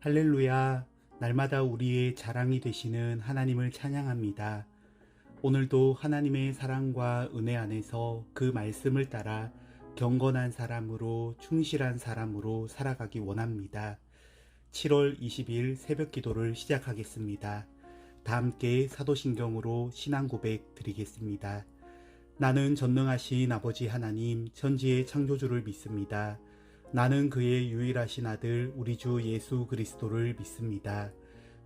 할렐루야, 날마다 우리의 자랑이 되시는 하나님을 찬양합니다. 오늘도 하나님의 사랑과 은혜 안에서 그 말씀을 따라 경건한 사람으로 충실한 사람으로 살아가기 원합니다. 7월 20일 새벽 기도를 시작하겠습니다. 다 함께 사도신경으로 신앙 고백 드리겠습니다. 나는 전능하신 아버지 하나님 천지의 창조주를 믿습니다. 나는 그의 유일하신 아들 우리 주 예수 그리스도를 믿습니다.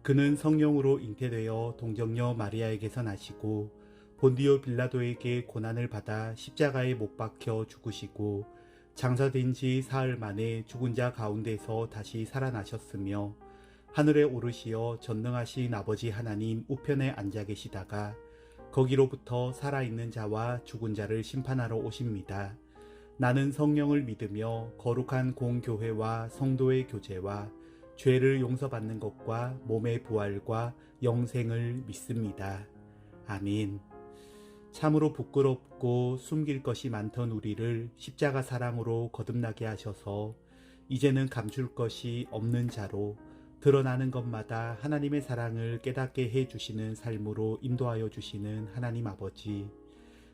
그는 성령으로 잉태되어 동정녀 마리아에게서 나시고 본디오 빌라도에게 고난을 받아 십자가에 못 박혀 죽으시고 장사된 지 사흘 만에 죽은 자 가운데서 다시 살아나셨으며 하늘에 오르시어 전능하신 아버지 하나님 우편에 앉아 계시다가 거기로부터 살아있는 자와 죽은 자를 심판하러 오십니다. 나는 성령을 믿으며 거룩한 공교회와 성도의 교제와 죄를 용서받는 것과 몸의 부활과 영생을 믿습니다. 아멘. 참으로 부끄럽고 숨길 것이 많던 우리를 십자가 사랑으로 거듭나게 하셔서 이제는 감출 것이 없는 자로 드러나는 것마다 하나님의 사랑을 깨닫게 해주시는 삶으로 인도하여 주시는 하나님 아버지,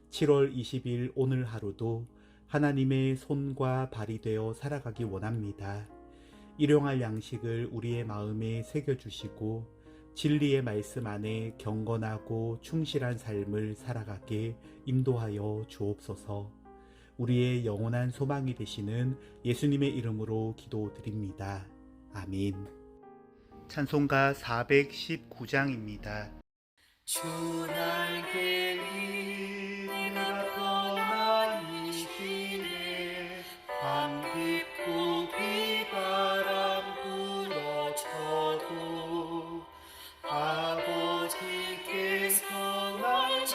7월 20일 오늘 하루도 하나님의 손과 발이 되어 살아가기 원합니다. 일용할 양식을 우리의 마음에 새겨주시고 진리의 말씀 안에 경건하고 충실한 삶을 살아가게 인도하여 주옵소서. 우리의 영원한 소망이 되시는 예수님의 이름으로 기도드립니다. 아멘. 찬송가 419장입니다. 주 날개 위가 떠나니 시네 밤 깊고 비바람 불어쳐도 아버지께서 날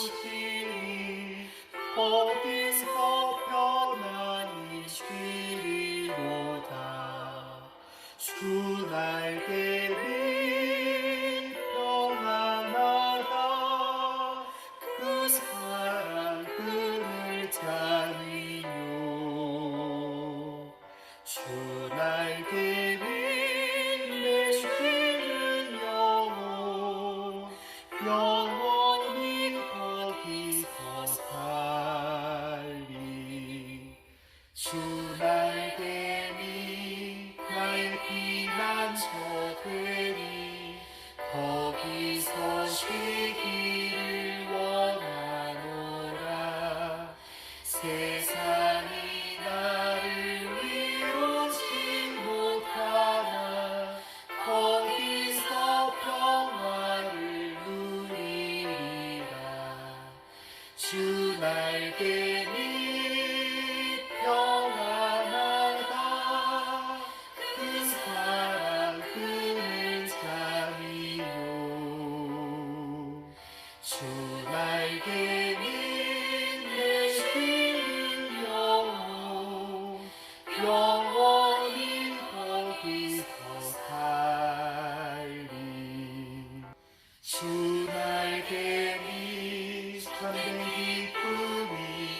지켜주시니 거기서 편안히 쉬리로다. 주 날개 위 평안하다. 그 사랑 그늘 자니요. 주 날개 위 내 쉬는 영혼 영원히 거기서 살리. 주 날개 위 날 피난처 되니 거기서 쉬기를 원하노라. 세상이 나를 위로치 못하나 거기서 평화를 누리리라. 주 날개 밑 평안하다. 그 사랑 그늘 자니요. 주 날개 밑 내 쉬는 영혼 영원히 거기서 살리. 주 날개 밑 참된 기쁨이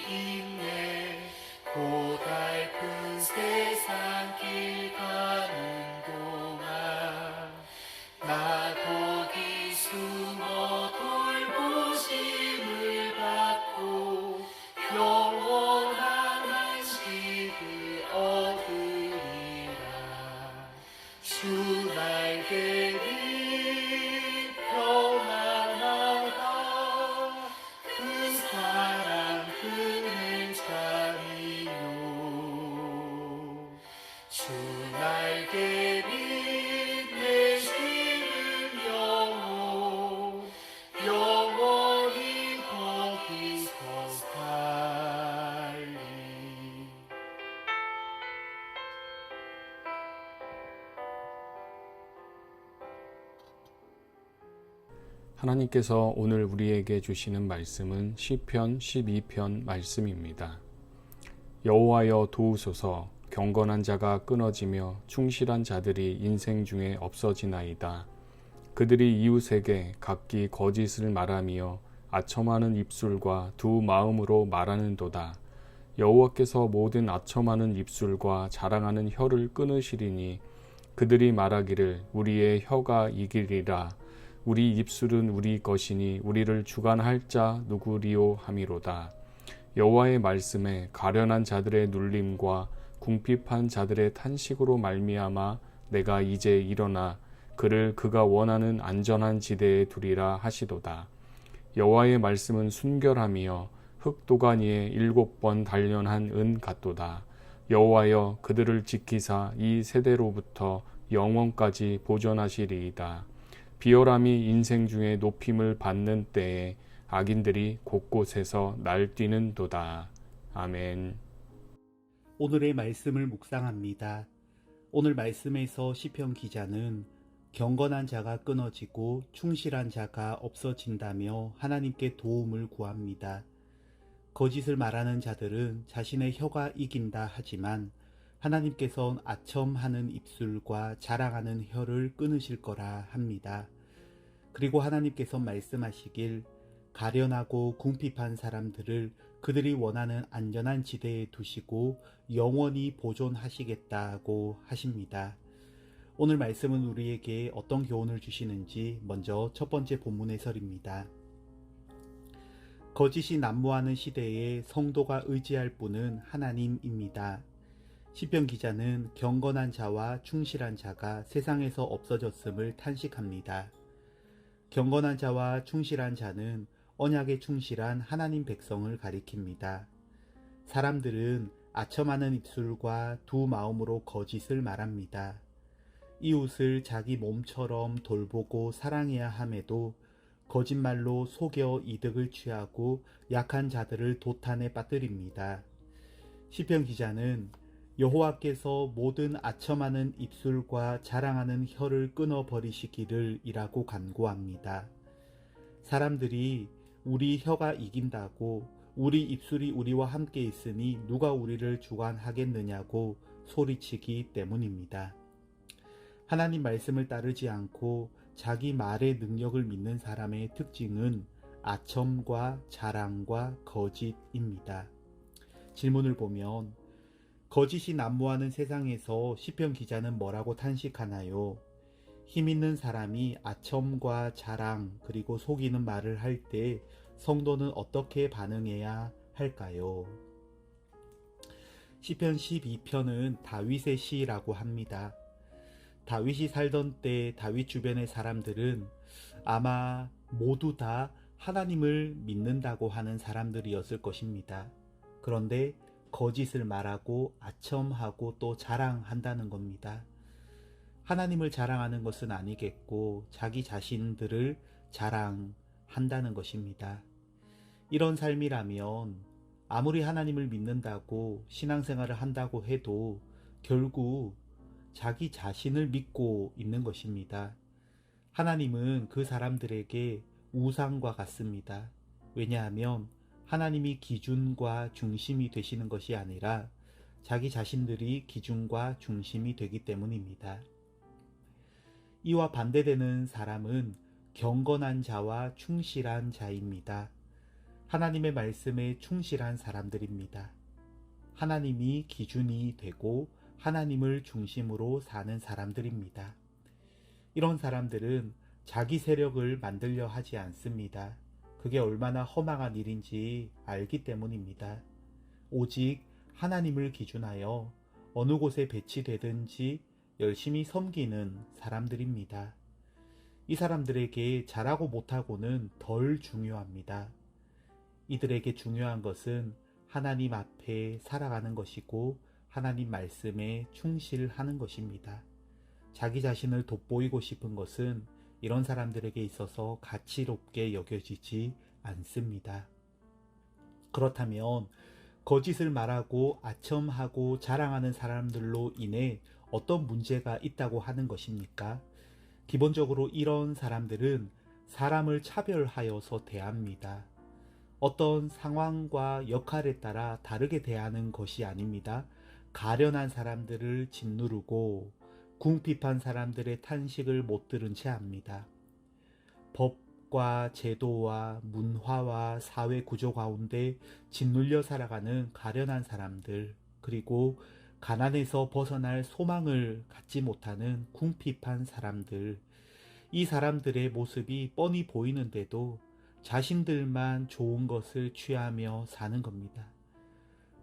있네. 고달픈 세상 길 가는 동안 나 거기 숨어 돌보심을 받고 영원한 안식을 얻으리라. 주 날개 밑 평안하다. 그 사랑 그늘 자니요. 주 날개 밑 내 쉬는 영혼 영원히 거기서 살리. 하나님께서 오늘 우리에게 주시는 말씀은 시편 12편 말씀입니다. 여호와여 도우소서. 경건한 자가 끊어지며 충실한 자들이 인생 중에 없어지나이다. 그들이 이웃에게 각기 거짓을 말하며 아첨하는 입술과 두 마음으로 말하는도다. 여호와께서 모든 아첨하는 입술과 자랑하는 혀를 끊으시리니 그들이 말하기를 우리의 혀가 이기리라. 우리 입술은 우리 것이니 우리를 주관할 자 누구리요 함이로다. 여호와의 말씀에 가련한 자들의 눌림과 궁핍한 자들의 탄식으로 말미암아 내가 이제 일어나 그를 그가 원하는 안전한 지대에 두리라 하시도다. 여호와의 말씀은 순결함이여 흙도가니에 7번 단련한 은 같도다. 여호와여 그들을 지키사 이 세대로부터 영원까지 보존하시리이다. 비열함이 인생 중에 높임을 받는 때에 악인들이 곳곳에서 날뛰는도다. 아멘. 오늘의 말씀을 묵상합니다. 오늘 말씀에서 시편 기자는 경건한 자가 끊어지고 충실한 자가 없어진다며 하나님께 도움을 구합니다. 거짓을 말하는 자들은 자신의 혀가 이긴다 하지만 하나님께서는 아첨하는 입술과 자랑하는 혀를 끊으실 거라 합니다. 그리고 하나님께서 말씀하시길 가련하고 궁핍한 사람들을 그들이 원하는 안전한 지대에 두시고 영원히 보존하시겠다고 하십니다. 오늘 말씀은 우리에게 어떤 교훈을 주시는지 먼저 첫 번째 본문 해설입니다. 거짓이 난무하는 시대에 성도가 의지할 분은 하나님입니다. 시편 기자는 경건한 자와 충실한 자가 세상에서 없어졌음을 탄식합니다. 경건한 자와 충실한 자는 언약에 충실한 하나님 백성을 가리킵니다. 사람들은 아첨하는 입술과 두 마음으로 거짓을 말합니다. 이웃을 자기 몸처럼 돌보고 사랑해야 함에도 거짓말로 속여 이득을 취하고 약한 자들을 도탄에 빠뜨립니다. 시편 기자는 여호와께서 모든 아첨하는 입술과 자랑하는 혀를 끊어버리시기를 이라고 간구합니다. 사람들이 우리 혀가 이긴다고 우리 입술이 우리와 함께 있으니 누가 우리를 주관하겠느냐고 소리치기 때문입니다. 하나님 말씀을 따르지 않고 자기 말의 능력을 믿는 사람의 특징은 아첨과 자랑과 거짓입니다. 질문을 보면 거짓이 난무하는 세상에서 시편 기자는 뭐라고 탄식하나요? 힘 있는 사람이 아첨과 자랑 그리고 속이는 말을 할 때 성도는 어떻게 반응해야 할까요? 시편 12편은 다윗의 시라고 합니다. 다윗이 살던 때 다윗 주변의 사람들은 아마 모두 다 하나님을 믿는다고 하는 사람들이었을 것입니다. 그런데 거짓을 말하고 아첨하고 또 자랑한다는 겁니다. 하나님을 자랑하는 것은 아니겠고 자기 자신들을 자랑한다는 것입니다. 이런 삶이라면 아무리 하나님을 믿는다고 신앙생활을 한다고 해도 결국 자기 자신을 믿고 있는 것입니다. 하나님은 그 사람들에게 우상과 같습니다. 왜냐하면 하나님이 기준과 중심이 되시는 것이 아니라 자기 자신들이 기준과 중심이 되기 때문입니다. 이와 반대되는 사람은 경건한 자와 충실한 자입니다. 하나님의 말씀에 충실한 사람들입니다. 하나님이 기준이 되고 하나님을 중심으로 사는 사람들입니다. 이런 사람들은 자기 세력을 만들려 하지 않습니다. 그게 얼마나 허망한 일인지 알기 때문입니다. 오직 하나님을 기준하여 어느 곳에 배치되든지 열심히 섬기는 사람들입니다. 이 사람들에게 잘하고 못하고는 덜 중요합니다. 이들에게 중요한 것은 하나님 앞에 살아가는 것이고 하나님 말씀에 충실하는 것입니다. 자기 자신을 돋보이고 싶은 것은 이런 사람들에게 있어서 가치롭게 여겨지지 않습니다. 그렇다면 거짓을 말하고 아첨하고 자랑하는 사람들로 인해 어떤 문제가 있다고 하는 것입니까? 기본적으로 이런 사람들은 사람을 차별하여서 대합니다. 어떤 상황과 역할에 따라 다르게 대하는 것이 아닙니다. 가련한 사람들을 짓누르고 궁핍한 사람들의 탄식을 못 들은 채 합니다. 법과 제도와 문화와 사회 구조 가운데 짓눌려 살아가는 가련한 사람들, 그리고 가난에서 벗어날 소망을 갖지 못하는 궁핍한 사람들, 이 사람들의 모습이 뻔히 보이는데도 자신들만 좋은 것을 취하며 사는 겁니다.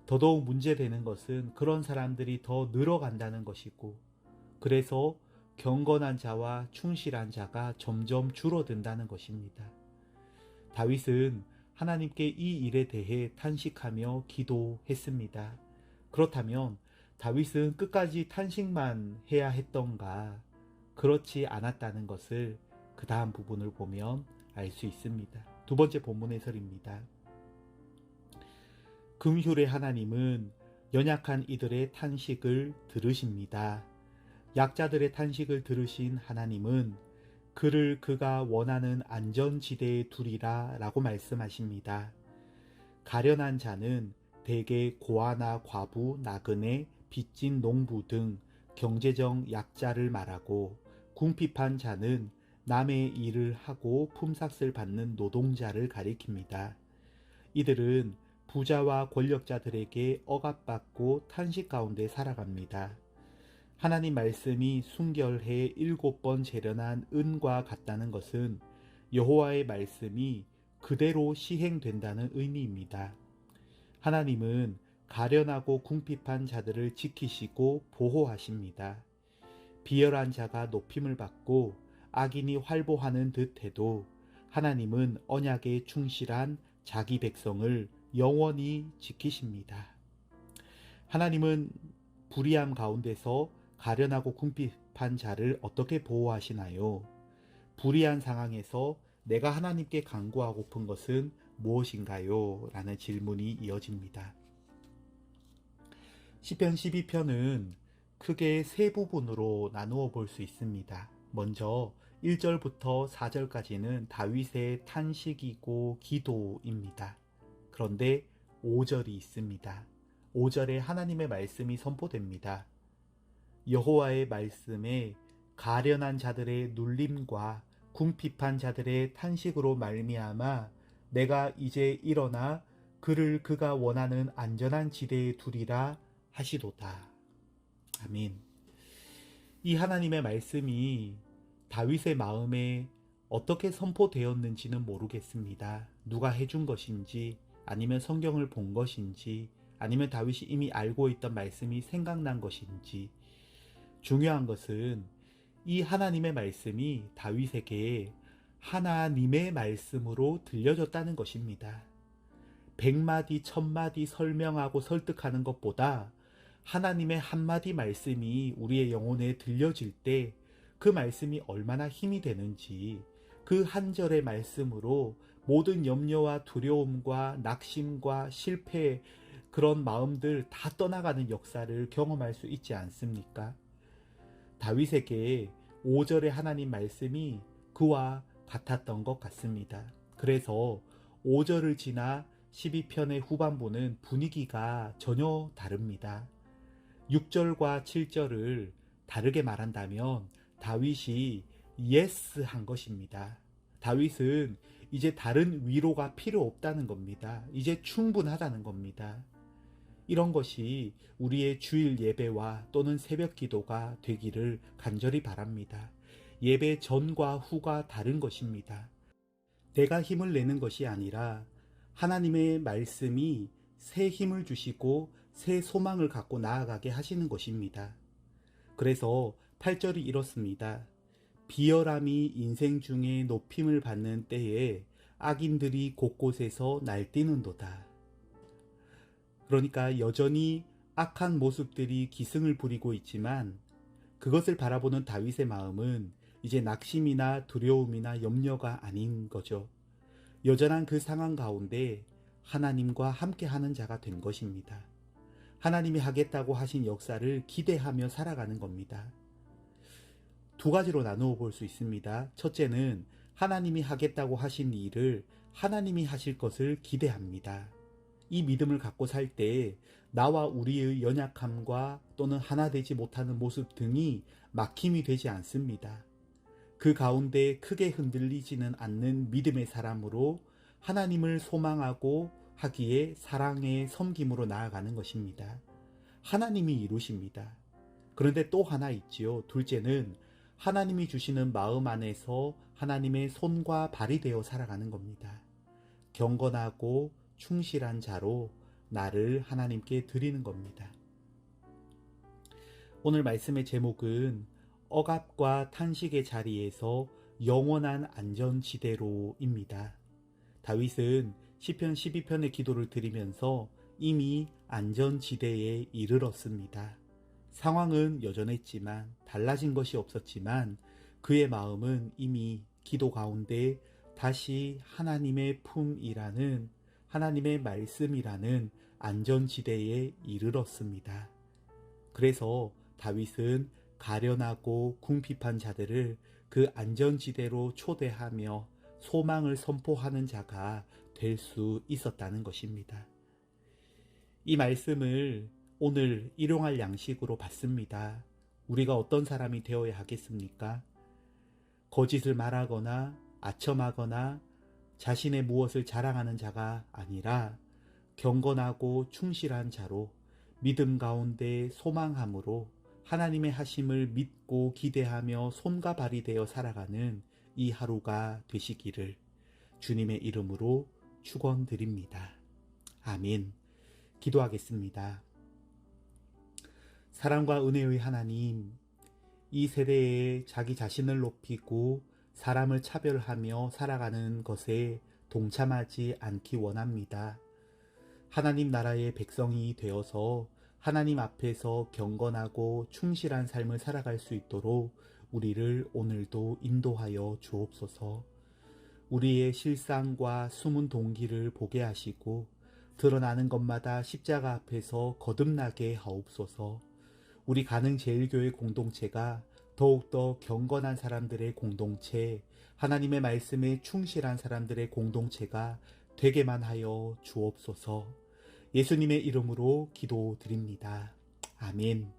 더더욱 문제되는 것은 그런 사람들이 더 늘어간다는 것이고, 그래서 경건한 자와 충실한 자가 점점 줄어든다는 것입니다. 다윗은 하나님께 이 일에 대해 탄식하며 기도했습니다. 그렇다면 다윗은 끝까지 탄식만 해야 했던가? 그렇지 않았다는 것을 그 다음 부분을 보면 알 수 있습니다. 두 번째 본문 해설입니다. 긍휼의 하나님은 연약한 이들의 탄식을 들으십니다. 약자들의 탄식을 들으신 하나님은 그를 그가 원하는 안전지대에 두리라 라고 말씀하십니다. 가련한 자는 대개 고아나 과부, 나그네, 빚진 농부 등 경제적 약자를 말하고, 궁핍한 자는 남의 일을 하고 품삯을 받는 노동자를 가리킵니다. 이들은 부자와 권력자들에게 억압받고 탄식 가운데 살아갑니다. 하나님 말씀이 순결해 7번 재련한 은과 같다는 것은 여호와의 말씀이 그대로 시행된다는 의미입니다. 하나님은 가련하고 궁핍한 자들을 지키시고 보호하십니다. 비열한 자가 높임을 받고 악인이 활보하는 듯 해도 하나님은 언약에 충실한 자기 백성을 영원히 지키십니다. 하나님은 불의함 가운데서 가련하고 궁핍한 자를 어떻게 보호하시나요? 불의한 상황에서 내가 하나님께 간구하고픈 것은 무엇인가요? 라는 질문이 이어집니다. 시편 12편은 크게 세 부분으로 나누어 볼 수 있습니다. 먼저 1절부터 4절까지는 다윗의 탄식이고 기도입니다. 그런데 5절이 있습니다. 5절에 하나님의 말씀이 선포됩니다. 여호와의 말씀에 가련한 자들의 눌림과 궁핍한 자들의 탄식으로 말미암아 내가 이제 일어나 그를 그가 원하는 안전한 지대에 두리라 하시도다. 아멘. 이 하나님의 말씀이 다윗의 마음에 어떻게 선포되었는지는 모르겠습니다. 누가 해준 것인지, 아니면 성경을 본 것인지, 아니면 다윗이 이미 알고 있던 말씀이 생각난 것인지. 중요한 것은 이 하나님의 말씀이 다윗에게 하나님의 말씀으로 들려졌다는 것입니다. 100마디, 1000마디 설명하고 설득하는 것보다 하나님의 한마디 말씀이 우리의 영혼에 들려질 때 그 말씀이 얼마나 힘이 되는지, 그 한 절의 말씀으로 모든 염려와 두려움과 낙심과 실패, 그런 마음들 다 떠나가는 역사를 경험할 수 있지 않습니까? 다윗에게 5절의 하나님 말씀이 그와 같았던 것 같습니다. 그래서 5절을 지나 12편의 후반부는 분위기가 전혀 다릅니다. 6절과 7절을 다르게 말한다면 다윗이 예스 한 것입니다. 다윗은 이제 다른 위로가 필요 없다는 겁니다. 이제 충분하다는 겁니다. 이런 것이 우리의 주일 예배와 또는 새벽 기도가 되기를 간절히 바랍니다. 예배 전과 후가 다른 것입니다. 내가 힘을 내는 것이 아니라 하나님의 말씀이 새 힘을 주시고 새 소망을 갖고 나아가게 하시는 것입니다. 그래서 8절이 이렇습니다. 비열함이 인생 중에 높임을 받는 때에 악인들이 곳곳에서 날뛰는도다. 그러니까 여전히 악한 모습들이 기승을 부리고 있지만 그것을 바라보는 다윗의 마음은 이제 낙심이나 두려움이나 염려가 아닌 거죠. 여전한 그 상황 가운데 하나님과 함께하는 자가 된 것입니다. 하나님이 하겠다고 하신 역사를 기대하며 살아가는 겁니다. 두 가지로 나누어 볼 수 있습니다. 첫째는 하나님이 하겠다고 하신 일을 하나님이 하실 것을 기대합니다. 이 믿음을 갖고 살 때 나와 우리의 연약함과 또는 하나 되지 못하는 모습 등이 막힘이 되지 않습니다. 그 가운데 크게 흔들리지는 않는 믿음의 사람으로 하나님을 소망하고 하기에 사랑의 섬김으로 나아가는 것입니다. 하나님이 이루십니다. 그런데 또 하나 있지요. 둘째는 하나님이 주시는 마음 안에서 하나님의 손과 발이 되어 살아가는 겁니다. 경건하고 충실한 자로 나를 하나님께 드리는 겁니다. 오늘 말씀의 제목은 억압과 탄식의 자리에서 영원한 안전지대로입니다. 다윗은 시편 12편의 기도를 드리면서 이미 안전지대에 이르렀습니다. 상황은 여전했지만 달라진 것이 없었지만 그의 마음은 이미 기도 가운데 다시 하나님의 품이라는 하나님의 말씀이라는 안전지대에 이르렀습니다. 그래서 다윗은 가련하고 궁핍한 자들을 그 안전지대로 초대하며 소망을 선포하는 자가 될 수 있었다는 것입니다. 이 말씀을 오늘 일용할 양식으로 받습니다. 우리가 어떤 사람이 되어야 하겠습니까? 거짓을 말하거나 아첨하거나 자신의 무엇을 자랑하는 자가 아니라 경건하고 충실한 자로 믿음 가운데 소망함으로 하나님의 하심을 믿고 기대하며 손과 발이 되어 살아가는 이 하루가 되시기를 주님의 이름으로 축원드립니다. 아멘. 기도하겠습니다. 사랑과 은혜의 하나님, 이 세대에 자기 자신을 높이고 사람을 차별하며 살아가는 것에 동참하지 않기 원합니다. 하나님 나라의 백성이 되어서 하나님 앞에서 경건하고 충실한 삶을 살아갈 수 있도록 우리를 오늘도 인도하여 주옵소서. 우리의 실상과 숨은 동기를 보게 하시고 드러나는 것마다 십자가 앞에서 거듭나게 하옵소서. 우리 가능제일교회 공동체가 더욱더 경건한 사람들의 공동체, 하나님의 말씀에 충실한 사람들의 공동체가 되게만 하여 주옵소서. 예수님의 이름으로 기도드립니다. 아멘.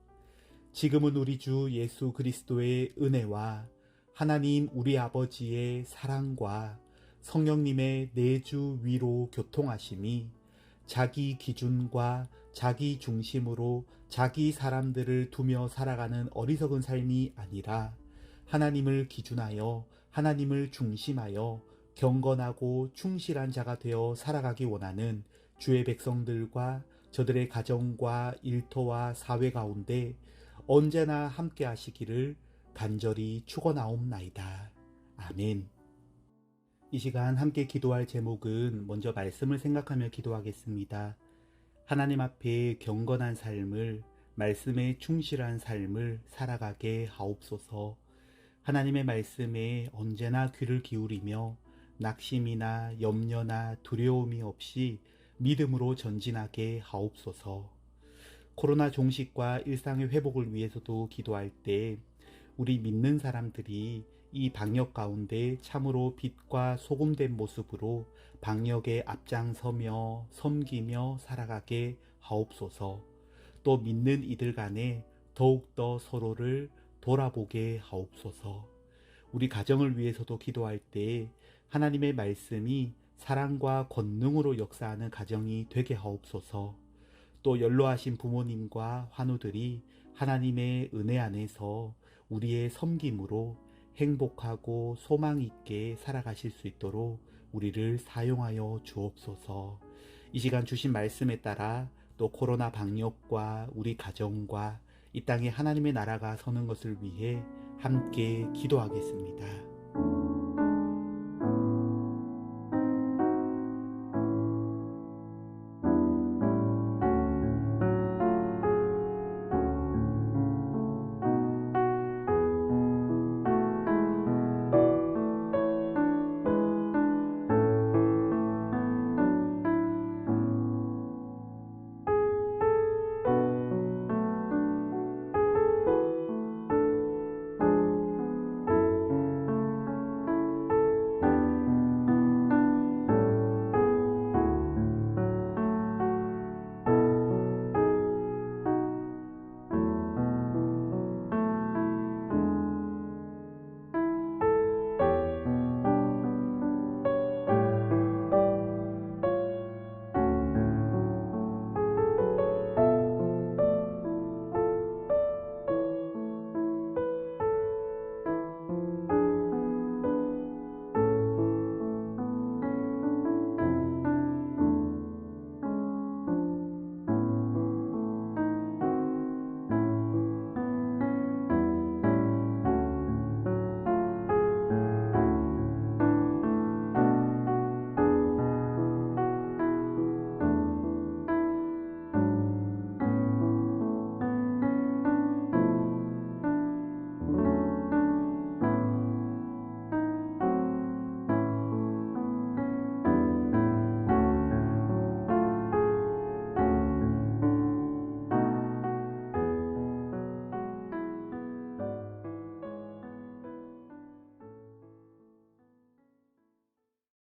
지금은 우리 주 예수 그리스도의 은혜와 하나님 우리 아버지의 사랑과 성령님의 내주 위로 교통하심이 자기 기준과 자기 중심으로 자기 사람들을 두며 살아가는 어리석은 삶이 아니라 하나님을 기준하여 하나님을 중심하여 경건하고 충실한 자가 되어 살아가기 원하는 주의 백성들과 저들의 가정과 일터와 사회 가운데 언제나 함께 하시기를 간절히 축원하옵나이다. 아멘. 이 시간 함께 기도할 제목은 먼저 말씀을 생각하며 기도하겠습니다. 하나님 앞에 경건한 삶을, 말씀에 충실한 삶을 살아가게 하옵소서. 하나님의 말씀에 언제나 귀를 기울이며 낙심이나 염려나 두려움이 없이 믿음으로 전진하게 하옵소서. 코로나 종식과 일상의 회복을 위해서도 기도할 때 우리 믿는 사람들이 이 방역 가운데 참으로 빛과 소금된 모습으로 방역에 앞장서며 섬기며 살아가게 하옵소서. 또 믿는 이들 간에 더욱더 서로를 돌아보게 하옵소서. 우리 가정을 위해서도 기도할 때 하나님의 말씀이 사랑과 권능으로 역사하는 가정이 되게 하옵소서. 또 연로하신 부모님과 환우들이 하나님의 은혜 안에서 우리의 섬김으로 행복하고 소망 있게 살아가실 수 있도록 우리를 사용하여 주옵소서. 이 시간 주신 말씀에 따라 또 코로나 방역과 우리 가정과 이 땅에 하나님의 나라가 서는 것을 위해 함께 기도하겠습니다.